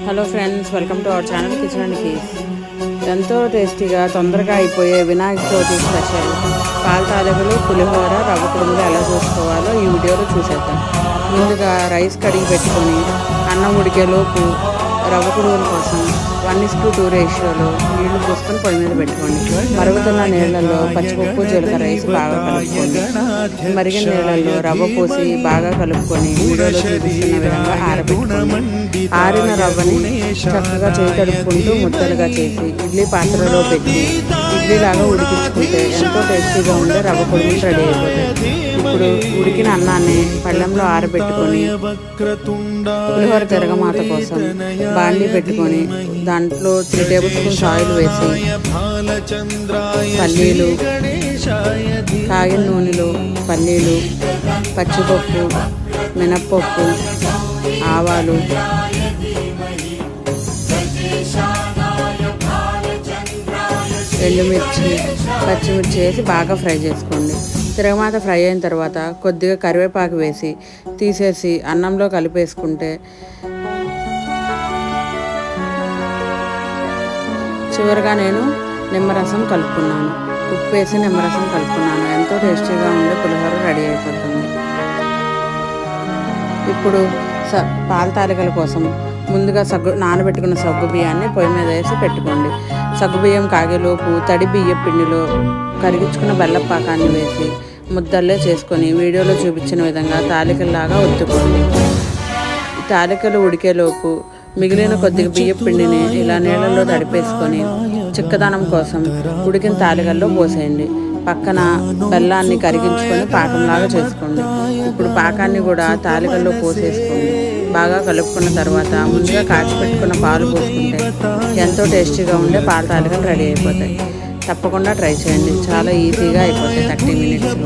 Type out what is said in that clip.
Hello friends, welcome to our channel kitchen and keys. ఎంతో టేస్టీగా తొందరగా అయిపోయే వినాయక చవితి స్పెషల్ పాల తాలికలు, పులిహోర, రవ్వ కుడుములు ఎలా చూసుకోవాలో ఈ వీడియోలో చూసేద్దాం. ముందుగా రైస్ కడిగి పెట్టుకొని అన్నం ఉడికేలోపు రవ్వ కుడుముల కోసం 1:2 రేషియోలో నీళ్లు పోసుకొని పొయ్యి మీద పెట్టుకోండి. మరుగుతున్న నీళ్లలో పచ్చిపప్పు, జీలకర్ర వేసి బాగా కలుపుకోండి. మరిగిన నీళ్లలో రవ్వ పోసి బాగా కలుపుకొని వీడియోలో చూపిస్తున్న విధంగా ఆరబెట్టుకోండి. ఆరిన రవ్వని చక్కగా చేయి కడుక్కుంటూ ముద్దలుగా చేసి ఇడ్లీ పాత్రలో పెట్టి ఇడ్లీలాగా ఉడికించుకుంటే ఎంతో టేస్టీగా ఉండే రవ్వ కుడుములు రెడీ అయిపోతాయి. ఇప్పుడు ఉడికిన అన్నాన్ని పళ్ళెంలో ఆరబెట్టుకొని పులిహోర తిరగమాత కోసం బాండీ పెట్టుకొని దాంట్లో 3 టేబుల్ స్పూన్స్ ఆయిల్ వేసి పల్లీలు, కాగిన నూనెలో పల్లీలు, పచ్చిపప్పు, మినప్పప్పు, ఆవాలు, ఎండుమిర్చి, పచ్చిమిర్చి వేసి బాగా ఫ్రై చేసుకోండి. తిరగమాత ఫ్రై అయిన తర్వాత కొద్దిగా కరివేపాకు వేసి తీసేసి అన్నంలో కలిపేసుకుంటే చివరిగా నేను నిమ్మరసం కలుపుకున్నాను. ఉప్పు వేసి నిమ్మరసం కలుపుకున్నాను. ఎంతో టేస్టీగా ఉండే పులిహోర రెడీ అయిపోతుంది. ఇప్పుడు పాల తాలికల కోసం ముందుగా నానబెట్టుకున్న సగ్గు బియ్యాన్ని పొయ్యి మీద వేసి పెట్టుకోండి. సగ్గు బియ్యం కాగేలోపు తడి బియ్య పిండిలో కరిగించుకున్న బెల్లం పాకాన్ని వేసి ముద్దల్లే చేసుకొని వీడియోలో చూపించిన విధంగా తాలికల్లాగా ఒత్తుకోండి. తాలికలు ఉడికేలోపు మిగిలిన కొద్దిగా బియ్య పిండిని ఇలా నీళ్ళల్లో తడిపేసుకొని చిక్కదనం కోసం ఉడికిన తాలికల్లో పోసేయండి. పక్కన బెల్లాన్ని కరిగించుకొని పాకంలాగా చేసుకోండి. ఇప్పుడు పాకాన్ని కూడా తాలికల్లో పోసేసుకోండి. బాగా కలుపుకున్న తర్వాత ముందుగా కాచిపెట్టుకున్న పాలు పోసుకుంటే ఎంతో టేస్టీగా ఉండే పాల తాలికలు రెడీ అయిపోతాయి. తప్పకుండా ట్రై చేయండి. చాలా ఈజీగా అయిపోతాయి 30 మినిట్స్.